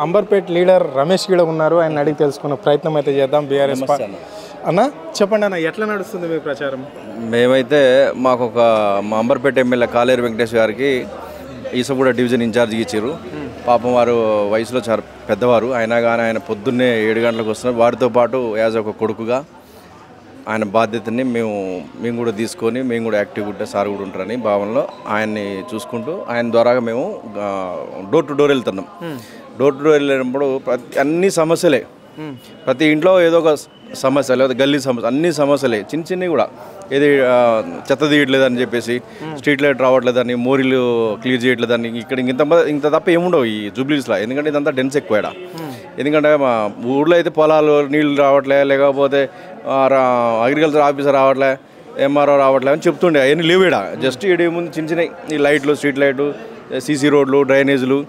Amberpet leader Ramesh కూడా ఉన్నారు. ఆయన అడిగి తెలుసుకున్న ప్రయత్నం అయితే చేద్దాం. బీఆర్ఎస్ అన్న చెప్పండి అన్న, ఎట్లా నడుస్తుంది మీ ప్రచారం? మేమైతే మాకు ఒక మా అంబర్పేట ఎమ్మెల్యే కాలేరు వెంకటేష్ గారికి ఈసగూడ డివిజన్ ఇన్ఛార్జ్కి ఇచ్చారు. పాపం వారు వయసులో చాలా పెద్దవారు అయినా కానీ ఆయన పొద్దున్నే 7 గంటలకు వస్తున్నారు. వారితో పాటు యాజ్ ఒక కొడుకుగా ఆయన బాధ్యతని మేము కూడా తీసుకొని మేము కూడా యాక్టివ్గా ఉంటే సార్ కూడా ఉంటారని భావనలో ఆయన్ని చూసుకుంటూ ఆయన ద్వారాగా మేము డోర్ టు డోర్ వెళ్తున్నాం. డోర్ టు డోర్ వెళ్ళినప్పుడు అన్ని సమస్యలే, ప్రతి ఇంట్లో ఏదో ఒక సమస్య లేదా గల్లీ సమస్య, అన్ని సమస్యలే చిన్న చిన్నవి కూడా. ఏది చెత్త తీయట్లేదని చెప్పేసి, స్ట్రీట్ లైట్ రావట్లేదని, మోరీలు క్లియర్ చేయట్లేదని, ఇక్కడ ఇంత తప్ప ఏముండవు ఈ జూబ్లీస్లో. ఎందుకంటే ఇదంతా డెన్స్ ఎక్కువ. ఎందుకంటే మా ఊళ్ళో అయితే పొలాలు నీళ్ళు రావట్లే, లేకపోతే అగ్రికల్చర్ ఆఫీసర్ రావట్లే, ఎంఆర్ఓ రావట్లే అని చెప్తుండే. అవన్నీ లేవు ఇక్కడ. జస్ట్ ఇక్కడ ముందు చిన్న చిన్న ఈ లైట్లు, స్ట్రీట్ లైట్లు, సీసీ రోడ్లు, డ్రైనేజీలు,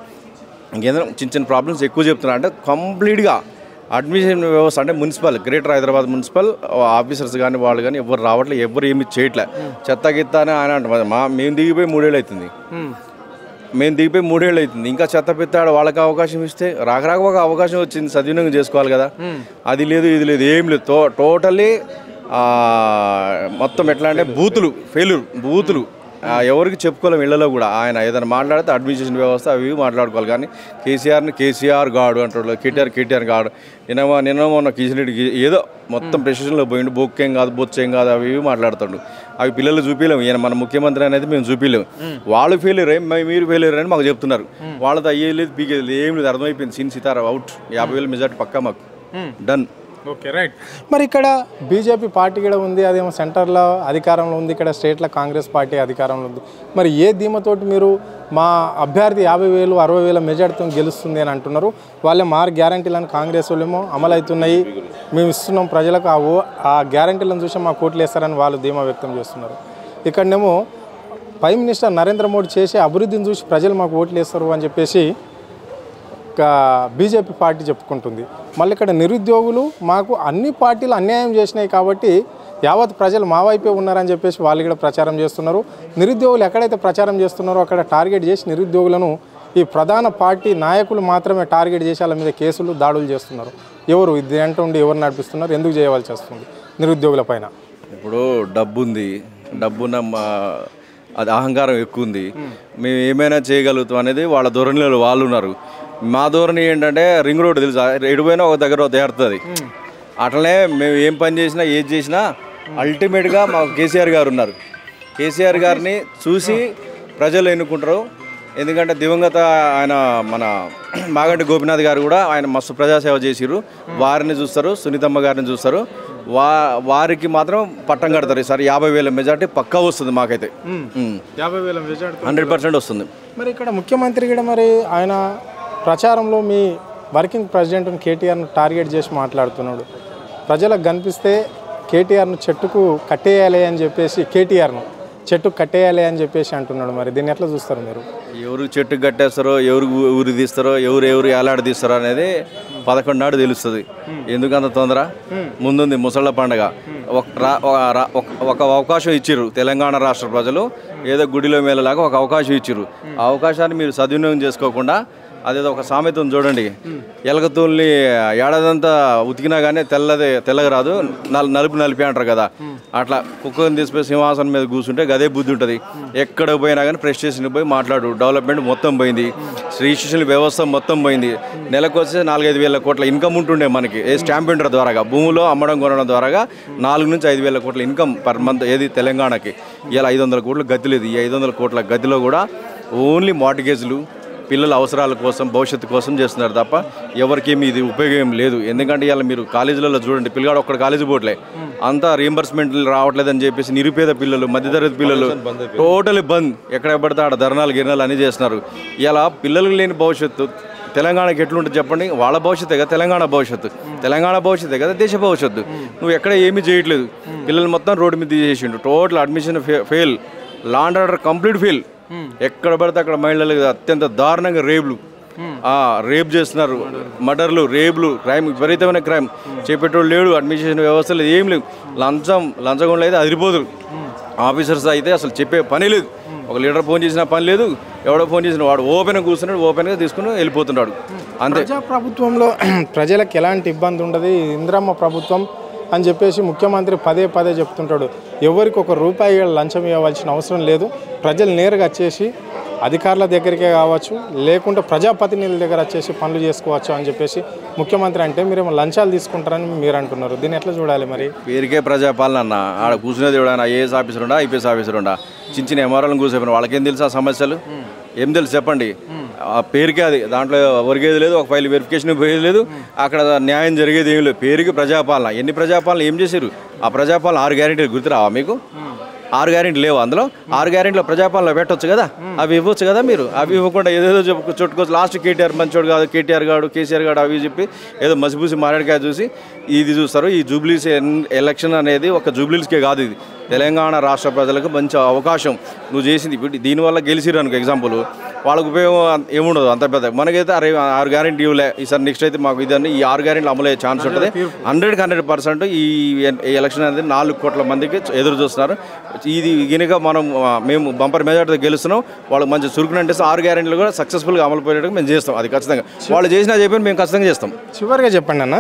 ఇంకేందో చిన్న చిన్న ప్రాబ్లమ్స్ ఎక్కువ చెప్తున్నారు. అంటే కంప్లీట్గా అడ్మిషన్ వ్యవస్థ అంటే municipal, greater Hyderabad municipal officers కానీ వాళ్ళు కానీ ఎవరు రావట్లేదు, ఎవరు ఏమి చేయట్లే. చెత్త గిత్త అని ఆయన అంటే మేము దిగిపోయి 3 ఏళ్ళు అవుతుంది. ఇంకా చెత్త పెత్తాడు వాళ్ళకి అవకాశం ఇస్తే రాక ఒక అవకాశం వచ్చింది, సద్వినియోగం చేసుకోవాలి కదా. అది లేదు, ఇది లేదు, ఏం లేదు. టోటల్లీ మొత్తం ఎట్లా అంటే బూతులు ఎవరికి చెప్పుకోలేము. ఇళ్లలో కూడా ఆయన ఏదైనా మాట్లాడితే అడ్మినిస్ట్రేషన్ వ్యవస్థ అవి మాట్లాడుకోవాలి. కానీ కేసీఆర్ గాడు అంటాడు, కేటీఆర్ గాడు. నిన్న మొన్న కిషన్ రెడ్డికి ఏదో మొత్తం ప్రెసిషన్లో పోయిండు. బొక్కేం కాదు, బొచ్చేం కాదు, అవి చూపిస్తాడు. అవి పిల్లలు చూపించలేము. ఈయన మన ముఖ్యమంత్రి అనేది మేము చూపించలేము. వాళ్ళు ఫెయిల్యూర్ మీరు ఫెయిల్యూర్ అని మాకు చెప్తున్నారు. వాళ్ళతో అయ్యేది పీకేది ఏం లేదు. అర్థమైపోయింది. సీన్ సితారా అవుట్. 50,000 మెజార్టీ పక్కా మాకు డన్. Okay, right. మరి ఇక్కడ బీజేపీ పార్టీ కూడా ఉంది, అదేమో సెంటర్లో అధికారంలో ఉంది, ఇక్కడ స్టేట్లో కాంగ్రెస్ పార్టీ అధికారంలో ఉంది. మరి ఏ ధీమతోటి మీరు మా అభ్యర్థి 50,000 60,000 మెజార్టీతో గెలుస్తుంది అని అంటున్నారు? వాళ్ళే 6 గ్యారంటీలను కాంగ్రెస్ వాళ్ళేమో అమలు అవుతున్నాయి, మేము ఇస్తున్నాం ప్రజలకు, ఆ గ్యారంటీలను చూసి మా కోట్లు వేస్తారని వాళ్ళు ధీమా వ్యక్తం చేస్తున్నారు. ఇక్కడనేమో ప్రైమ్ మినిస్టర్ నరేంద్ర మోడీ చేసే అభివృద్ధిని చూసి ప్రజలు మాకు ఓట్లు వేస్తారు అని చెప్పేసి బీజేపీ పార్టీ చెప్పుకుంటుంది. మళ్ళీ ఇక్కడ నిరుద్యోగులు మాకు అన్ని పార్టీలు అన్యాయం చేసినాయి కాబట్టి యావత్ ప్రజలు మా వైపే ఉన్నారని చెప్పేసి వాళ్ళు కూడా ప్రచారం చేస్తున్నారు. నిరుద్యోగులు ఎక్కడైతే ప్రచారం చేస్తున్నారో అక్కడ టార్గెట్ చేసి నిరుద్యోగులను ఈ ప్రధాన పార్టీ నాయకులు మాత్రమే టార్గెట్ చేసి వాళ్ళ మీద కేసులు, దాడులు చేస్తున్నారు. ఎవరు ఇది అంటుండి ఎవరు నడిపిస్తున్నారు, ఎందుకు చేయవలసి వస్తుంది నిరుద్యోగుల పైన? ఇప్పుడు డబ్బున్న అది అహంకారం ఎక్కువ ఉంది. మేము ఏమైనా చేయగలుగుతాం అనేది వాళ్ళ ధోరణిలో వాళ్ళు ఉన్నారు. మా ధోరణి ఏంటంటే రింగ్ రోడ్ తెలుసా, ఎడిపోయినా ఒక దగ్గర తేరుతుంది. అట్లనే మేము ఏం పని చేసినా ఏది చేసినా అల్టిమేట్గా మాకు కేసీఆర్ గారు ఉన్నారు. కేసీఆర్ గారిని చూసి ప్రజలు ఎన్నుకుంటారు. ఎందుకంటే దివంగత ఆయన మన మాగంటి గోపినాథ్ గారు కూడా ఆయన మస్తు ప్రజాసేవ చేసిరు. వారిని చూస్తారు, సునీతమ్మ గారిని చూస్తారు. వారికి మాత్రం పట్టం కడతారు. ఈసారి 50,000 మెజార్టీ పక్కా వస్తుంది. మాకైతే 50,000 మెజార్టీ 100% వస్తుంది. మరి ఇక్కడ ముఖ్యమంత్రి కూడా మరి ఆయన ప్రచారంలో మీ వర్కింగ్ ప్రెసిడెంట్ని కేటీఆర్ను టార్గెట్ చేసి మాట్లాడుతున్నాడు. ప్రజలకు కనిపిస్తే కేటీఆర్ను చెట్టుకు కట్టేయాలి అని చెప్పేసి, కేటీఆర్ను చెట్టుకు కట్టేయాలి అని చెప్పేసి అంటున్నాడు. మరి దీన్ని ఎట్లా చూస్తారు మీరు? ఎవరు చెట్టుకు కట్టేస్తారో, ఎవరు ఊరి తీస్తారో, ఎవరు ఏలాడ తీస్తారో అనేది 11 నాడు తెలుస్తుంది. ఎందుకంత తొందర? ముందుంది ముసళ్ళ పండుగ. ఒక అవకాశం ఇచ్చిర్రు తెలంగాణ రాష్ట్ర ప్రజలు. ఏదో గుడిలో మేళలాగా ఒక అవకాశం ఇచ్చిర్రు. ఆ అవకాశాన్ని మీరు సద్వినియోగం చేసుకోకుండా అదేదో ఒక సామెత ఉంది చూడండి, ఎలకతూల్ని ఏడాదంతా ఉతికినా కానీ తెల్లగా రాదు, నలిపి అంటారు కదా. అట్లా కుక్కని తీసుకుపోయి సింహాసనం మీద కూర్చుంటే గదే బుద్ధి ఉంటుంది. ఎక్కడ పోయినా కానీ ప్రెస్ స్టేషన్కి పోయి మాట్లాడు. డెవలప్మెంట్ మొత్తం పోయింది, రిజిస్ట్రేషన్ వ్యవస్థ మొత్తం పోయింది. నెలకు వచ్చే 4-5 కోట్ల ఇన్కమ్ ఉంటుండే మనకి. స్టాంప్ ఎంటర్ ద్వారా భూములో అమ్మడం కొనడం ద్వారా 4 నుంచి 5 కోట్ల ఇన్కమ్ పర్ మంత్ ఏది తెలంగాణకి. ఇలా 500 కోట్ల గతి లేదు. ఈ 500 కోట్ల గతిలో కూడా ఓన్లీ మార్టిగేజ్లు, పిల్లల అవసరాల కోసం, భవిష్యత్తు కోసం చేస్తున్నారు తప్ప ఎవరికేమి ఇది ఉపయోగం లేదు. ఎందుకంటే ఇలా మీరు కాలేజీలలో చూడండి, పిల్లగాడు ఒక్కడ కాలేజీ పోవట్లే, అంతా రీఎంబర్స్మెంట్లు రావట్లేదని చెప్పేసి నిరుపేద పిల్లలు, మధ్యతరగతి పిల్లలు టోటలీ బంద్. ఎక్కడ పడితే ఆడ ధర్నాలు గిర్నాలు అన్నీ చేస్తున్నారు. ఇలా పిల్లలకు లేని భవిష్యత్తు తెలంగాణకి ఎట్లుంటుంది చెప్పండి? వాళ్ళ భవిష్యత్తే కదా తెలంగాణ భవిష్యత్తు, తెలంగాణ భవిష్యత్తే కదా దేశ భవిష్యత్తు. నువ్వు ఎక్కడ ఏమీ చేయట్లేదు. పిల్లలు మొత్తం రోడ్డు మీద తీసేసిండు. Total admission fail, law and order complete fail. ఎక్కడ పడితే అక్కడ మహిళలకు అత్యంత దారుణంగా రేప్ చేస్తున్నారు. మర్డర్లు, రేపులు, క్రైమ్, విపరీతమైన క్రైమ్. చేపట్టేవాళ్ళు లేడు. అడ్మినిస్ట్రేషన్ వ్యవస్థలు ఏం లేవు. లంచగొండలు అయితే అదిరిపోదురు. ఆఫీసర్స్ అయితే అసలు చెప్పే పని లేదు. ఒక లీడర్ ఫోన్ చేసిన పని లేదు, ఎవడో ఫోన్ చేసిన వాడు ఓపెన్గా కూర్చున్నాడు, ఓపెన్గా తీసుకుని వెళ్ళిపోతున్నాడు అంతే. ప్రజాప్రభుత్వంలో ప్రజలకు ఎలాంటి ఇబ్బంది ఉండదు, ఇందిరమ్మ ప్రభుత్వం అని చెప్పేసి ముఖ్యమంత్రి పదే పదే చెప్తుంటాడు. ఎవరికి ఒక రూపాయి లంచం ఇవ్వాల్సిన అవసరం లేదు, ప్రజలు నేరుగా వచ్చేసి అధికారుల దగ్గరికే కావచ్చు, లేకుంటే ప్రజాప్రతినిధుల దగ్గర వచ్చేసి పనులు చేసుకోవచ్చు అని చెప్పేసి ముఖ్యమంత్రి అంటే మీరేమో లంచాలు తీసుకుంటారని మీరు అంటున్నారు. దీన్ని ఎట్లా చూడాలి మరి? పేరుకే ప్రజాపాలన అన్న, ఆడ కూర్చునేది ఎవడైనా ఐఏఎస్ ఆఫీసర్ ఉండా, ఐపీఎస్ ఆఫీసర్ ఉండా, చిన్న ఎంఆర్ఓలను కూర్చోపోయిన వాళ్ళకేం తెలుసు ఆ సమస్యలు? ఏం తెలుసు చెప్పండి? ఆ పేరుకే అది, దాంట్లో ఒరిగేది లేదు, ఒక ఫైల్ వెరిఫికేషన్ పోయేది లేదు, అక్కడ న్యాయం జరిగేది ఏం లేదు. పేరుకి ప్రజాపాలన. ఎన్ని ప్రజాపాలన ఏం చేశారు? ఆ ప్రజాపాలన 6 గ్యారెంటీలు గుర్తురావా మీకు? 6 గ్యారెంటీలు లేవు అందులో. 6 గ్యారెంటీలో ప్రజాపాలన పెట్టవచ్చు కదా, అవి ఇవ్వచ్చు కదా మీరు. అవి ఇవ్వకుండా ఏదేదో చుట్టుకోవచ్చు. లాస్ట్ కేటీఆర్ మంచోడు కాదు, కేటీఆర్ గాడు, కేసీఆర్ గాడు అవి చెప్పి ఏదో మసిపూసి మారేడుకాయ చూసి ఇది చూస్తారు. ఈ జూబ్లీస్ ఎలక్షన్ అనేది ఒక జూబ్లీస్కే కాదు, ఇది తెలంగాణ రాష్ట్ర ప్రజలకు మంచి అవకాశం. నువ్వు చేసింది ఇప్పుడు దీనివల్ల గెలిచిరు అనుకో, ఎగ్జాంపుల్ వాళ్ళకు ఉపయోగం ఏముండదు అంత పెద్ద. మనకైతే 6 గ్యారెంటీ ఇవ్వలే, ఈసారి నెక్స్ట్ అయితే మాకు ఇదన్నీ ఈ 6 గ్యారెంటీలు అమలయ్యే ఛాన్స్ ఉంటుంది. 100% ఈ ఎలక్షన్ అనేది 4 కోట్ల మందికి ఎదురు చూస్తున్నారు. ఇది గినక మేము బంపర్ మెజార్టీతో గెలుస్తున్నాం. వాళ్ళకి మంచి చురుకుని అంటే 6 గ్యారెంటీలు కూడా సక్సెస్ఫుల్గా అమలు పోయేట్టుగా మేము చేస్తాం. అది ఖచ్చితంగా వాళ్ళు చేసినా చెప్పి మేము ఖచ్చితంగా చేస్తాం. చివరిగా చెప్పండి అన్న,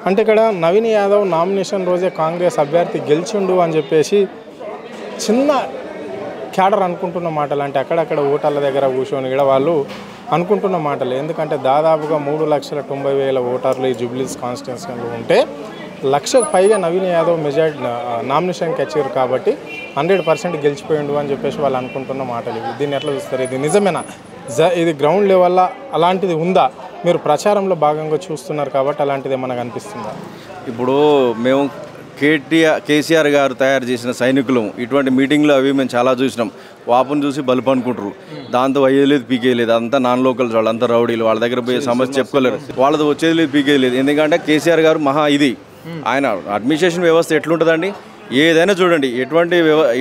అంటే ఇక్కడ నవీన్ యాదవ్ నామినేషన్ రోజే కాంగ్రెస్ అభ్యర్థి గెలిచిండు అని చెప్పేసి చిన్న క్యాడర్ అనుకుంటున్న మాటలు, అంటే అక్కడక్కడ ఓటర్ల దగ్గర కూర్చొని కూడా వాళ్ళు అనుకుంటున్న మాటలు. ఎందుకంటే దాదాపుగా 3,90,000 ఓటర్లు ఈ జూబ్లీస్ కాన్స్టిట్యున్సీలో ఉంటే 1,00,000కు పైగా నవీన్ యాదవ్ మెజార్టీ నామినేషన్కి వచ్చారు కాబట్టి 100% గెలిచిపోయిండు అని చెప్పేసి వాళ్ళు అనుకుంటున్న మాటలు ఇవి. దీన్ని ఎట్లా చూస్తారు? ఇది నిజమేనా? ఇది గ్రౌండ్ లెవెల్లో అలాంటిది ఉందా? మీరు ప్రచారంలో భాగంగా చూస్తున్నారు కాబట్టి అలాంటిది ఏమన్నా కనిపిస్తుందా? ఇప్పుడు మేము కేసీఆర్ గారు తయారు చేసిన సైనికులు ఇటువంటి మీటింగ్లు అవి మేము చాలా చూసినాం. వాపును చూసి బలుపు అనుకుంటారు, దాంతో అయ్యేది లేదు, పీకేది లేదు. అంతా నాన్ లోకల్స్, వాళ్ళు అంతా రౌడీలు, వాళ్ళ దగ్గర పోయే సమస్య చెప్పుకోలేరు. వాళ్ళది వచ్చేది లేదు, పీకేది లేదు. ఎందుకంటే కేసీఆర్ గారు ఇది ఆయన అడ్మినిస్ట్రేషన్ వ్యవస్థ ఎట్లుంటుందండి, ఏదైనా చూడండి,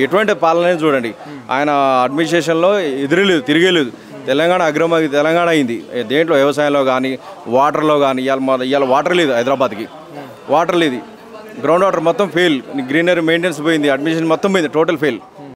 ఎటువంటి పాలన చూడండి, ఆయన అడ్మినిస్ట్రేషన్లో ఎదురలేదు, తిరిగేలేదు. తెలంగాణ అగ్రమకి తెలంగాణ అయింది. దేంట్లో వ్యవసాయంలో కానీ, వాటర్లో కానీ. ఇవాళ వాటర్ లేదు, హైదరాబాద్కి వాటర్ లేదు, గ్రౌండ్ వాటర్ మొత్తం ఫెయిల్, గ్రీనరీ మెయింటెనెన్స్ పోయింది, అడ్మిషన్ మొత్తం పోయింది, టోటల్ ఫెయిల్.